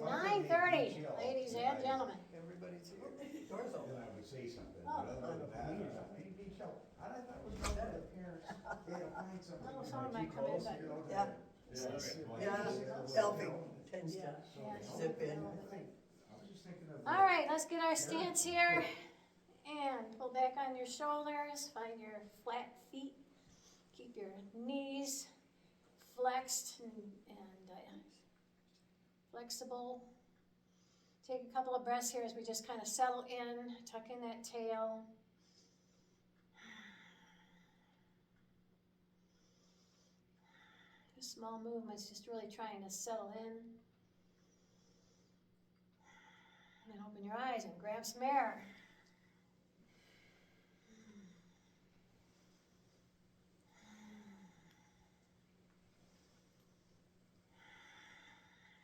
9:30, ladies and gentlemen. Everybody's here. Doors Then open. I would say something, Oh. but other than that, he needs help. And I thought it was more for the parents, they had to find something. Well, you someone know, might come in, close, but- you know, Yeah. Yeah. Elfie tends Yeah, to yeah. zip in. I was just thinking of. All right, let's get our stance here. And pull back on your shoulders, find your flat feet. Keep your knees flexed and flexible. Take a couple of breaths here as we just kind of settle in, tuck in that tail. Just small movements, just really trying to settle in. And then open your eyes and grab some air.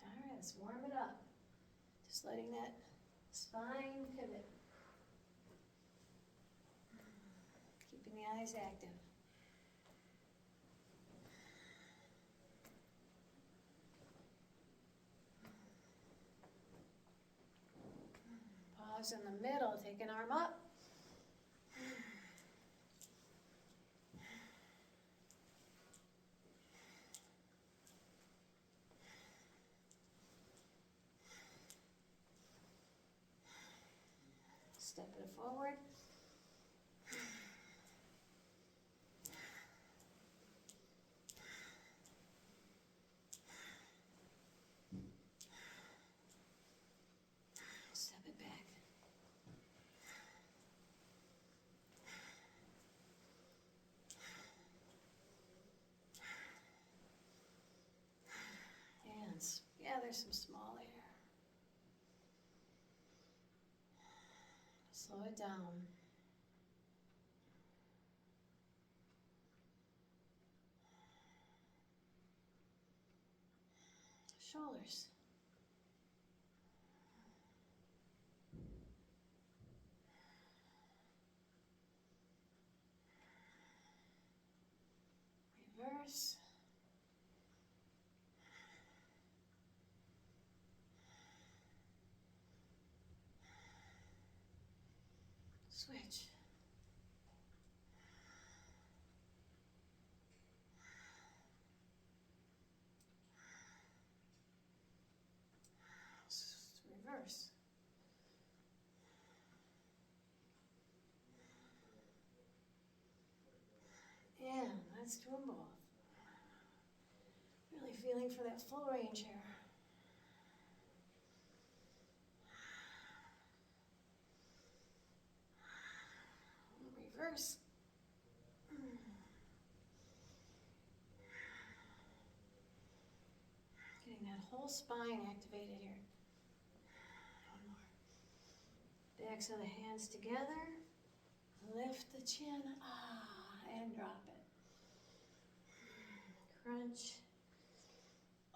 All right, let's warm it up. Just letting that spine pivot. Keeping the eyes active. Pause in the middle, take an arm up. Step it forward. Step it back. And gather some small air. Slow it down. Shoulders. Reverse. Switch. Reverse. And let's do them both. Really feeling for that full range here. Reverse. Getting that whole spine activated here. One more. Backs of the hands together. Lift the chin. And drop it. Crunch.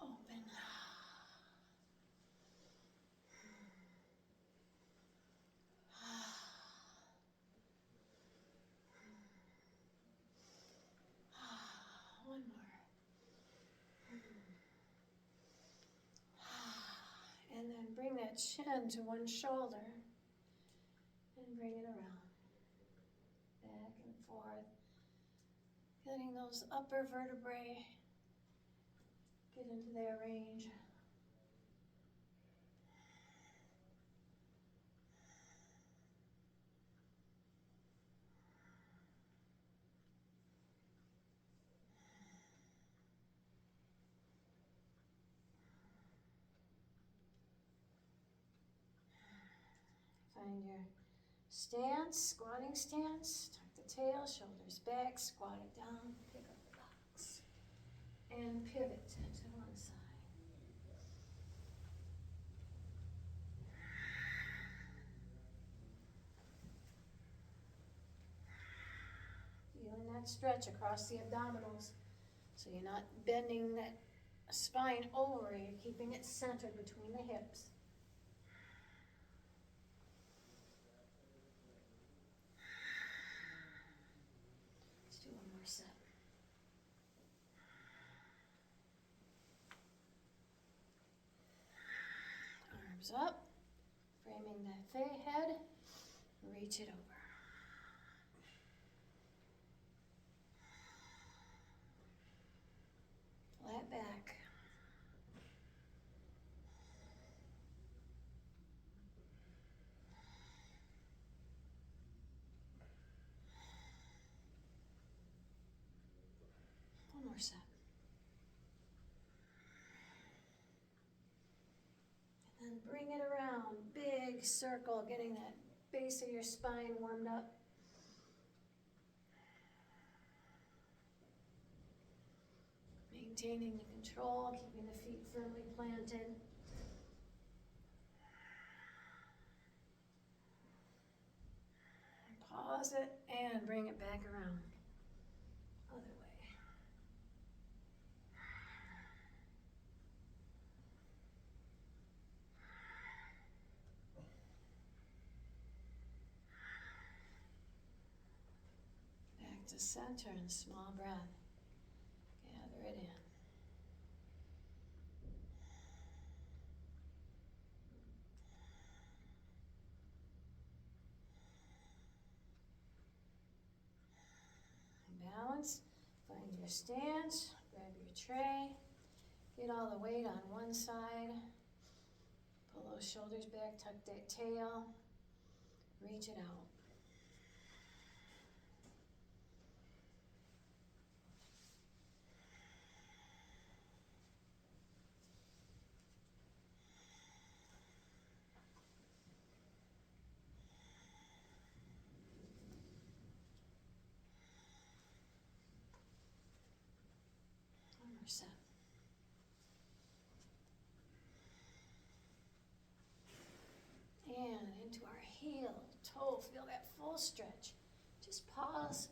Open. One more. And then bring that chin to one shoulder and bring it around. Back and forth. Getting those upper vertebrae get into their range. Find your stance, squatting stance. Tuck the tail, shoulders back, squat it down, pick up the box. And pivot to one side. Feeling that stretch across the abdominals. So you're not bending that spine over, you're keeping it centered between the hips. Let's do one more set. head, reach it over. Flat back. One more set. And then bring it around, big circle, getting that base of your spine warmed up. Maintaining the control, keeping the feet firmly planted. Pause it and bring it back around. Other way. Back to center and small breath. Gather it in. Balance, find your stance, grab your tray, get all the weight on one side, pull those shoulders back, tuck that tail, reach it out. One more set. And into our heel, toe, feel that full stretch. Just pause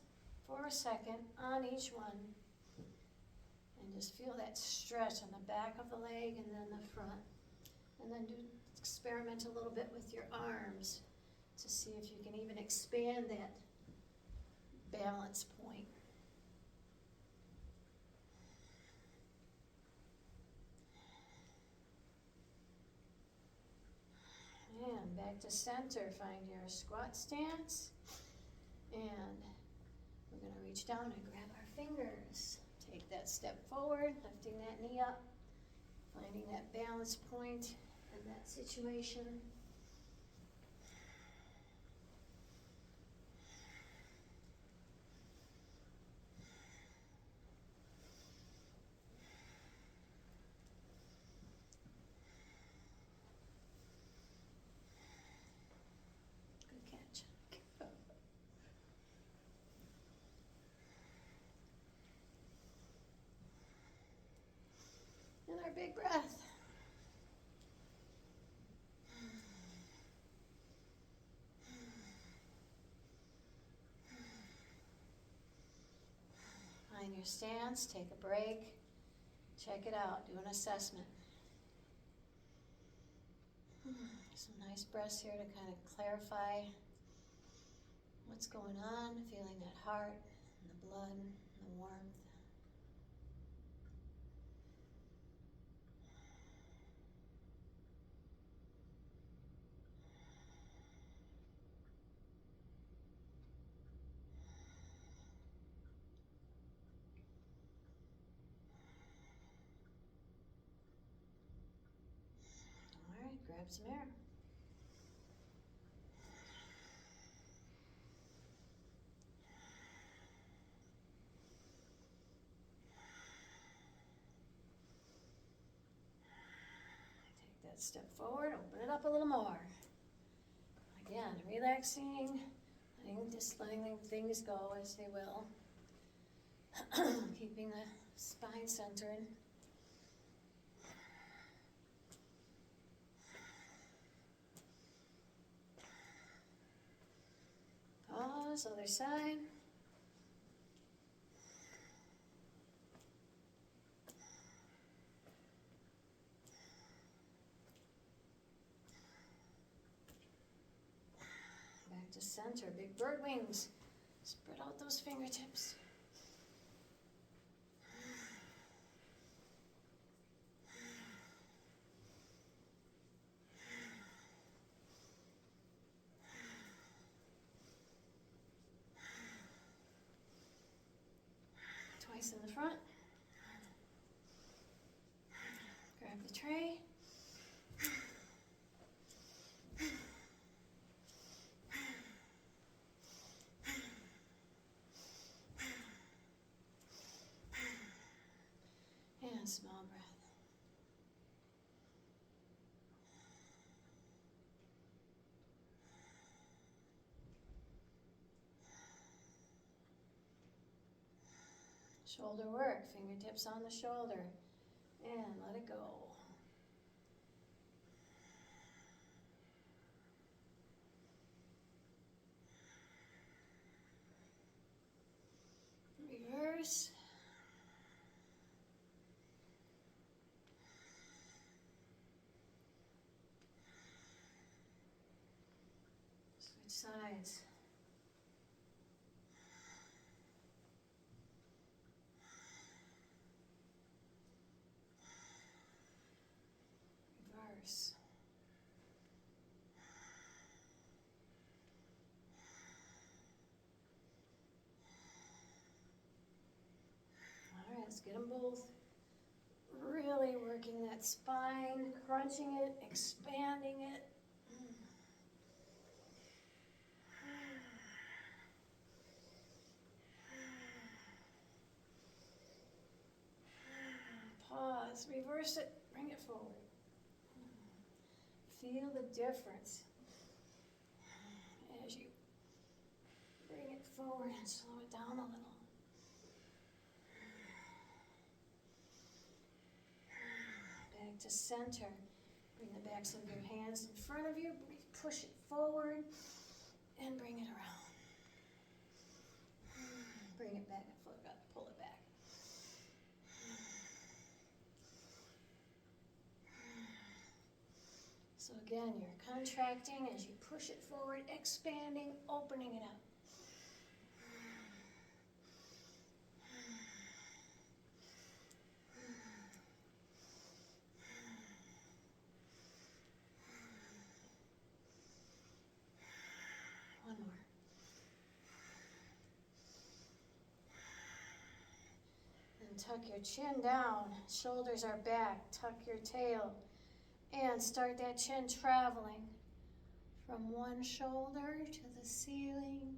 for a second on each one and just feel that stretch on the back of the leg and then the front. And then experiment a little bit with your arms to see if you can even expand that balance point. And back to center, find your squat stance. And we're going to reach down and grab our fingers. Take that step forward, lifting that knee up, finding that balance point in that situation. Good catch. And our big breath. Find your stance, take a break, check it out, do an assessment. Some nice breaths here to kind of clarify what's going on, feeling that heart, and the blood, and the warmth. All right, grab some air. Take that step forward, open it up a little more. Again, relaxing, just letting things go as they will. Keeping the spine centered. Pause, other side. Back to center, big bird wings. Spread out those fingertips. front. Grab the tray. And small breath. Shoulder work, fingertips on the shoulder, and let it go. Reverse. Switch sides. Reverse. All right, let's get them both. Really working that spine, crunching it, expanding it. Pause, reverse it, bring it forward. Feel the difference as you bring it forward and slow it down a little. Back to center. Bring the backs of your hands in front of you, push it forward, and bring it around. Bring it back and pull it back. So again, you're contracting as you push it forward, expanding, opening it up. One more. And tuck your chin down, shoulders are back, tuck your tail, and start that chin traveling from one shoulder to the ceiling,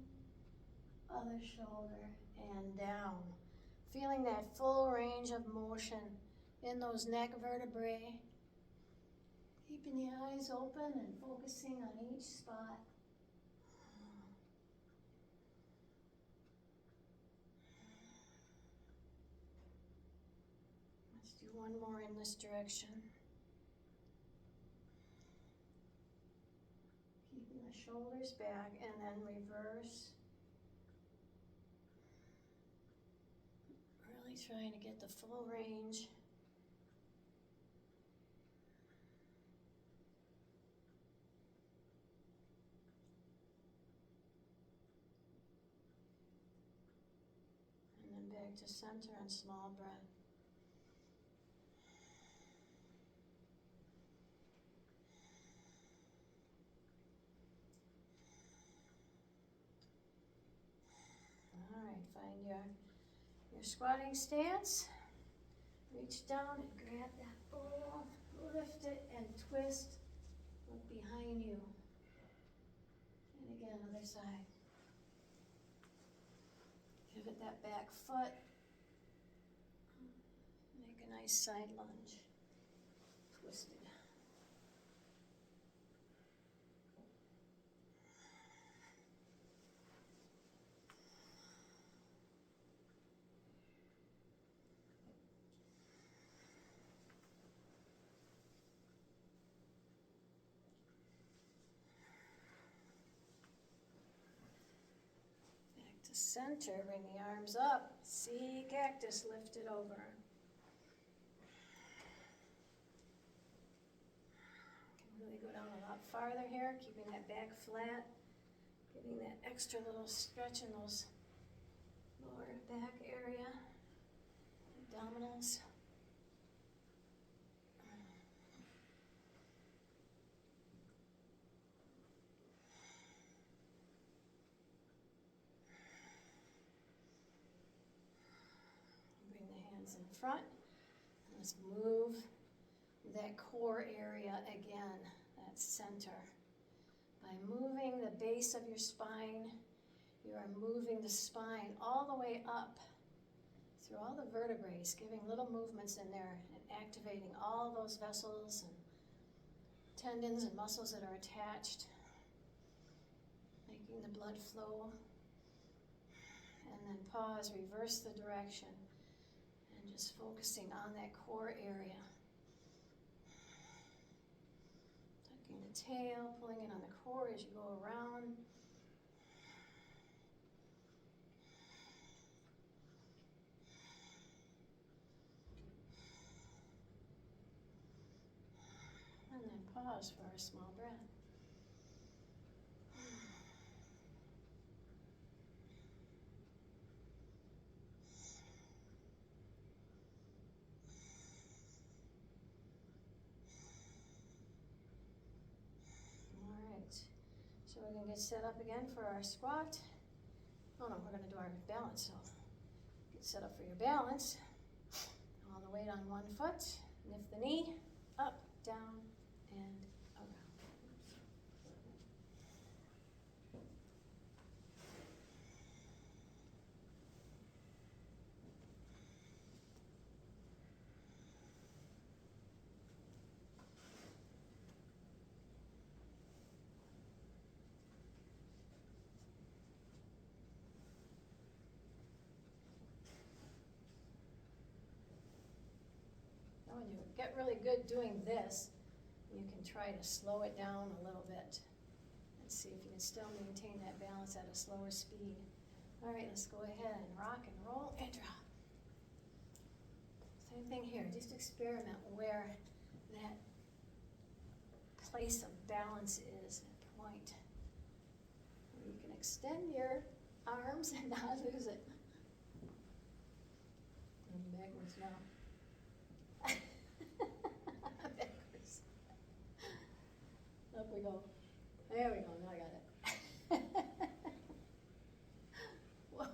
other shoulder, and down. Feeling that full range of motion in those neck vertebrae. Keeping the eyes open and focusing on each spot. Let's do one more in this direction. Keeping the shoulders back and then reverse. Really trying to get the full range. And then back to center and small breath. All right, find your squatting stance. Reach down and grab that bowl, lift it and twist. Look behind you. And again, other side. Give it that back foot. Make a nice side lunge. Twist it. Back to center, bring the arms up. See cactus, lift it over. Can really go down a lot farther here, keeping that back flat. Getting that extra little stretch in those lower back area, abdominals. Bring the Hands in front. Let's move that core area again, that center. By moving the base of your spine, you are moving the spine all the way up through all the vertebrae, giving little movements in there and activating all those vessels and tendons and muscles that are attached, making the blood flow. And then pause, reverse the direction, and just focusing on that core area. Tucking the tail, pulling it on the core as you go around. And then pause for a small breath. So we're going to get set up again for our squat. Oh no, we're going to do our balance. So get set up for your balance. All the weight on one foot. Lift the knee, up, down, and around. When you get really good doing this, you can try to slow it down a little bit and see if you can still maintain that balance at a slower speed. All right, let's go ahead and rock and roll and drop. Same thing here, just experiment where that place of balance is, that point. Where you can extend your arms and not lose it. And backwards now. Backwards. Up we go. There we go, now I got it. Whoa. All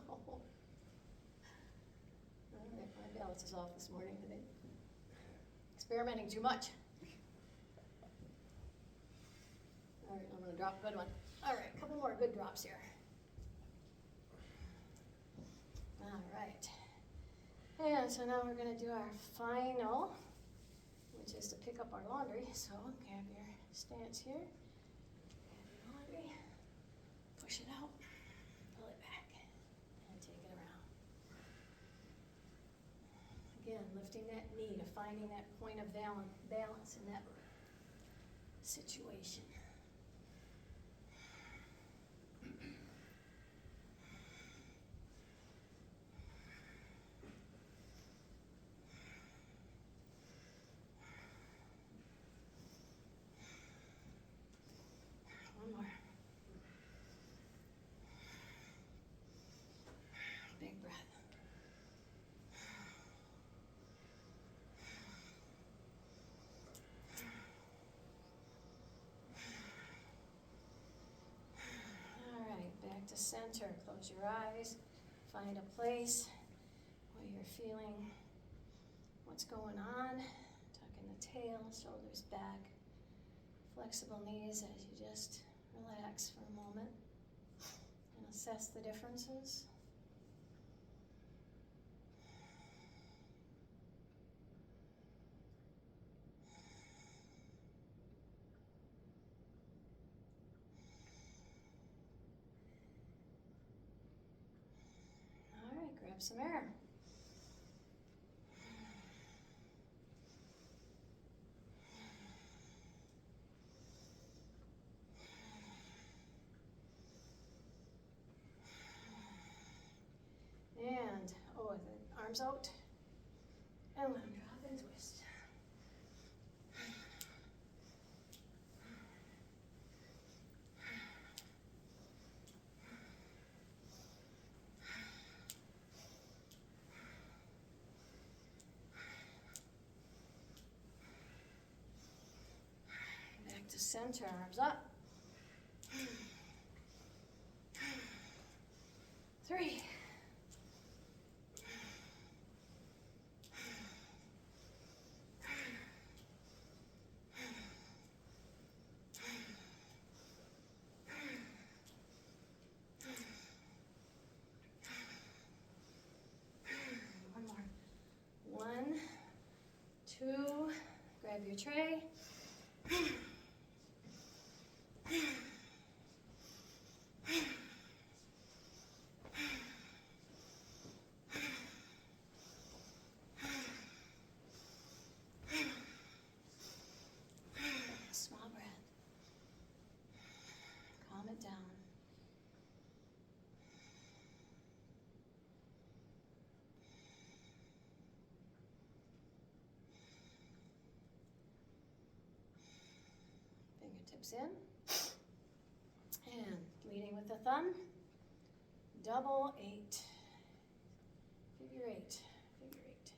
right, my balance is off this morning, I think. Experimenting too much. All right, I'm gonna drop a good one. All right, a couple more good drops here. All right. And so now we're gonna do our final, which is to pick up our laundry. So grab your stance here, grab your laundry, push it out, pull it back, and take it around. Again, lifting that knee to finding that point of balance in that situation. One more. Big breath. All right, back to center. Close your eyes. Find a place where you're feeling what's going on. Tucking the tail, shoulders back. Flexible knees as you just relax for a moment and assess the differences. All right, grab some air. And, the arms out. And let them drop and twist. Back to center, arms up. 3. your tray. Small breath. Calm it down. Fingertips in. And leading with the thumb. Double 8. Figure 8. Figure 8.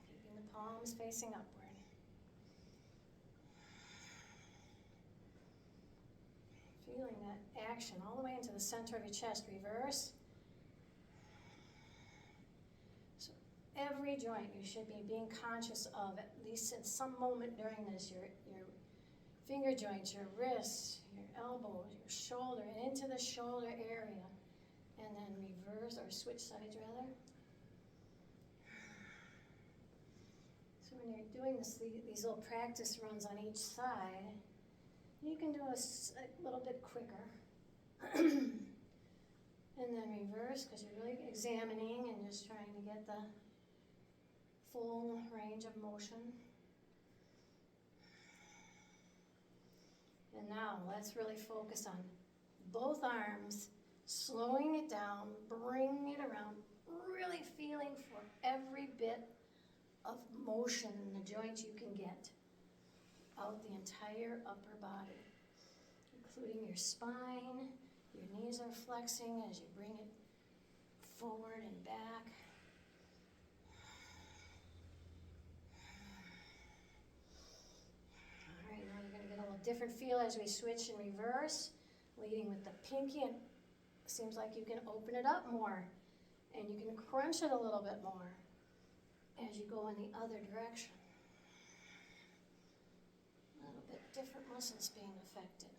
Keeping the palms facing upward. Feeling that action all the way into the center of your chest. Reverse. So every joint you should be being conscious of, at least at some moment during this, your finger joints, your wrists, your elbows, your shoulder, and into the shoulder area. And then reverse, or switch sides rather. So when you're doing these little practice runs on each side, you can do a little bit quicker. And then reverse, because you're really examining and just trying to get the full range of motion. And now let's really focus on both arms, slowing it down, bringing it around, really feeling for every bit of motion in the joints you can get out the entire upper body, including your spine. Your knees are flexing as you bring it forward and back. All right, now you're going to get a little different feel as we switch and reverse, leading with the pinky. And it seems like you can open it up more, and you can crunch it a little bit more as you go in the other direction. A little bit different muscles being affected.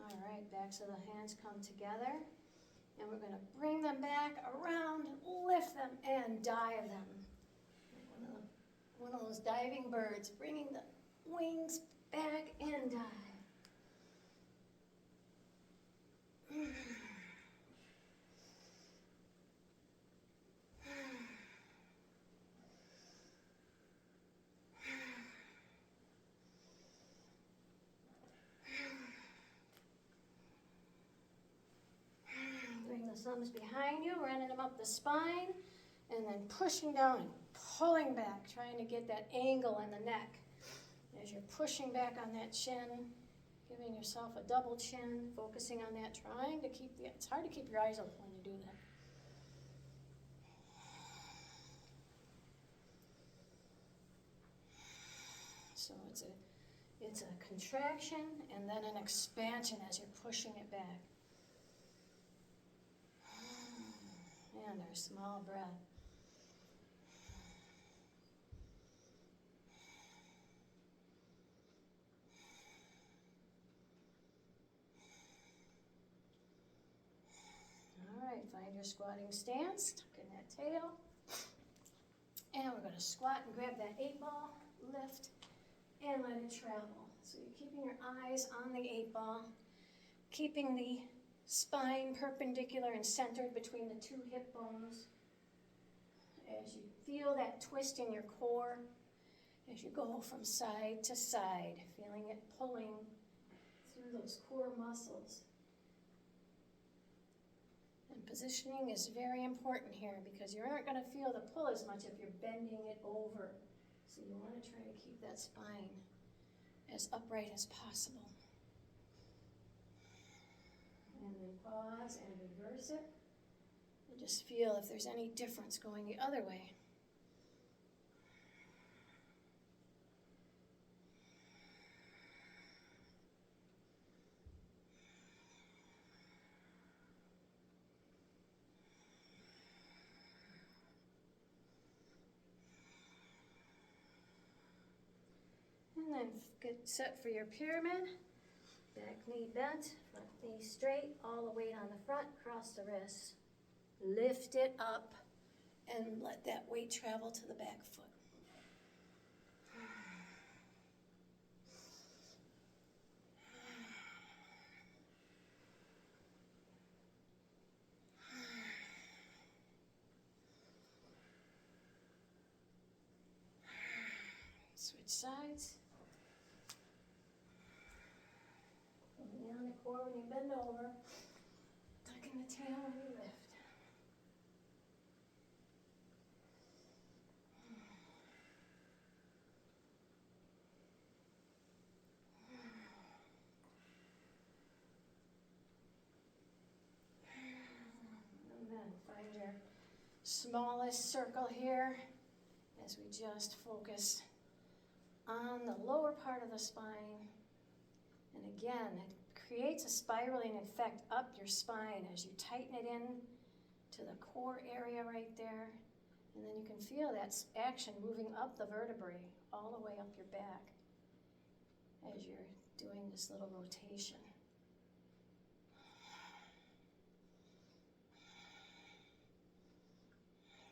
All right, backs of the hands come together, and we're going to bring them back around, lift them, and dive them. One of those diving birds, bringing the wings back and dive. Bring the thumbs behind you, running them up the spine, and then pushing down and pulling back, trying to get that angle in the neck. As you're pushing back on that chin, giving yourself a double chin, focusing on that, trying to keep it's hard to keep your eyes open when you do that. So it's a contraction and then an expansion as you're pushing it back. And our small breath. All right, find your squatting stance, tuck in that tail. And we're going to squat and grab that 8 ball, lift, and let it travel. So you're keeping your eyes on the 8 ball, keeping the spine perpendicular and centered between the 2 hip bones. As you feel that twist in your core, as you go from side to side, feeling it pulling through those core muscles. And positioning is very important here because you aren't going to feel the pull as much if you're bending it over. So you want to try to keep that spine as upright as possible. And then pause and reverse it. And just feel if there's any difference going the other way. And then get set for your pyramid. Back knee bent, front knee straight, all the weight on the front, cross the wrist. Lift it up and let that weight travel to the back foot. Switch sides. Knee on the core when you bend over. Tucking the tail when you lift. And then find your smallest circle here as we just focus on the lower part of the spine. And again, it creates a spiraling effect up your spine as you tighten it in to the core area right there. And then you can feel that action moving up the vertebrae all the way up your back as you're doing this little rotation.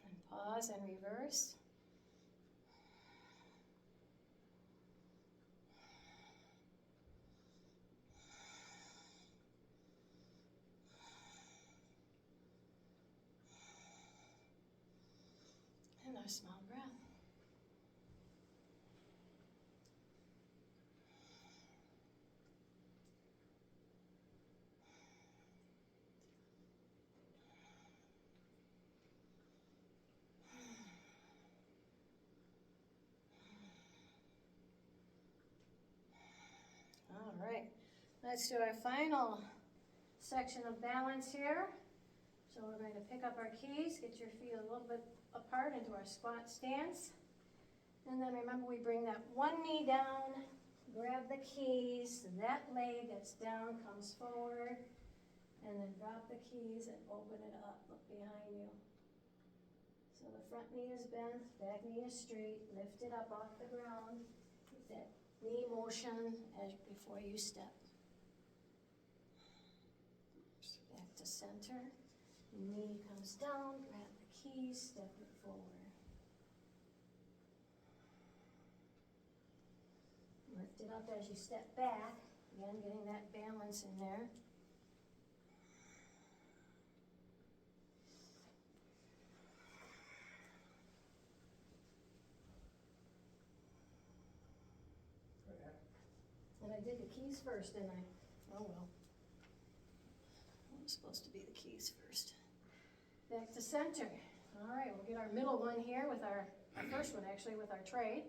And pause and reverse. And a small breath. All right, let's do our final section of balance here. So we're going to pick up our keys, get your feet a little bit apart into our squat stance. And then remember, we bring that one knee down, grab the keys, that leg that's down comes forward, and then drop the keys and open it up, look behind you. So the front knee is bent, back knee is straight, lift it up off the ground, get that knee motion as before you step. Back to center, knee comes down, grab the keys, step it forward. Lift it up as you step back, again getting that balance in there. And I did the keys first, didn't I? Oh well. It was supposed to be the keys first. Back to center. All right, we'll get our middle one here with our first one actually with our tray.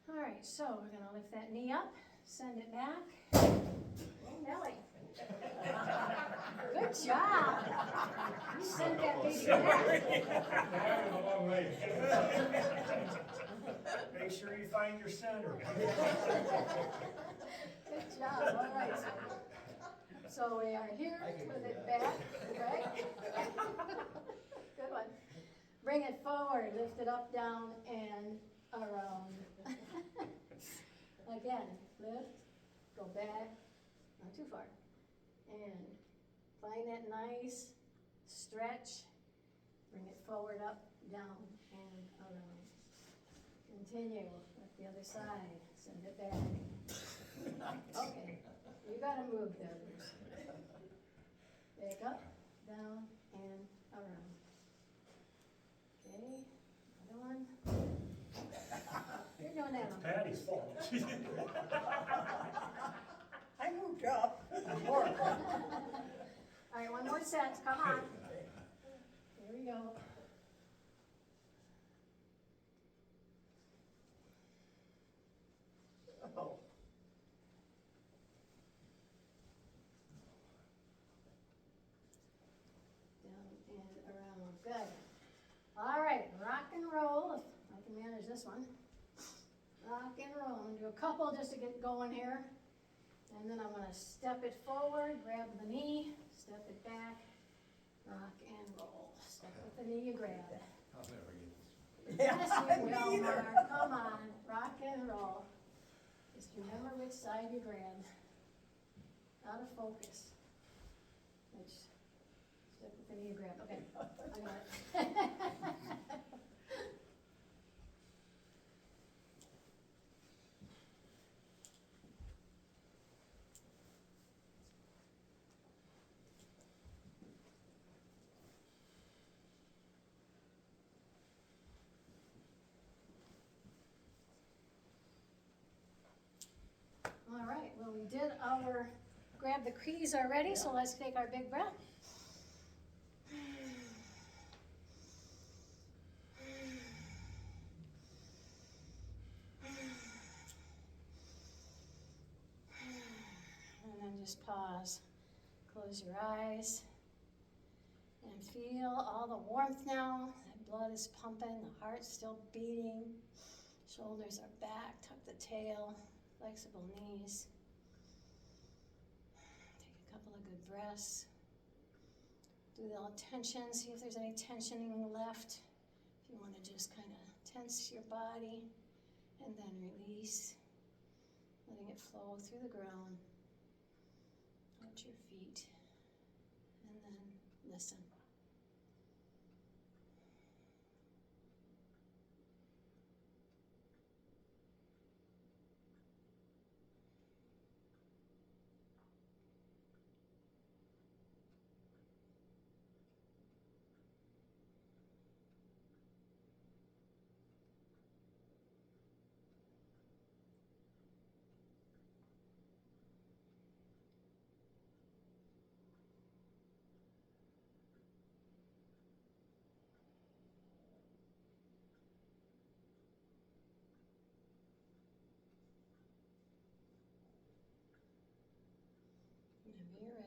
All right, so we're gonna lift that knee up, send it back. Oh, Nelly. Good job. You sent that baby back. Make sure you find your center. Good job, all right. So we are here with it back, right? Good one. Bring it forward, lift it up, down, and around. Again, lift, go back, not too far. And find that nice stretch. Bring it forward, up, down, and around. Continue with the other side. Send it back. Okay, you gotta move there, Bruce. Back up, down, and around. Okay, another one. You're doing that on purpose. Patty's fault. I moved up. All right, one more set, come on. Here we go. Oh. Down and around, good. All right, rock and roll, if I can manage this one. Rock and roll, I'm gonna do a couple just to get going here. And then I'm gonna step it forward, grab the knee, step it back, rock and roll. Step with the knee you grab. I'll never get this. Yes, you Me will, either. Mark, come on, rock and roll. Just remember which side you grab. out of focus. Which, stick with the Enneagram, okay, I got it. All right, well, we did our, grab the keys already, so let's take our big breath. And then just pause. Close your eyes. And feel all the warmth now. The blood is pumping, the heart's still beating. Shoulders are back, tuck the tail, flexible knees. Take a couple of good breaths. Do the little tension, see if there's any tensioning left. If you want to just kind of tense your body and then release, letting it flow through the ground, at your feet, and then listen. Whenever you're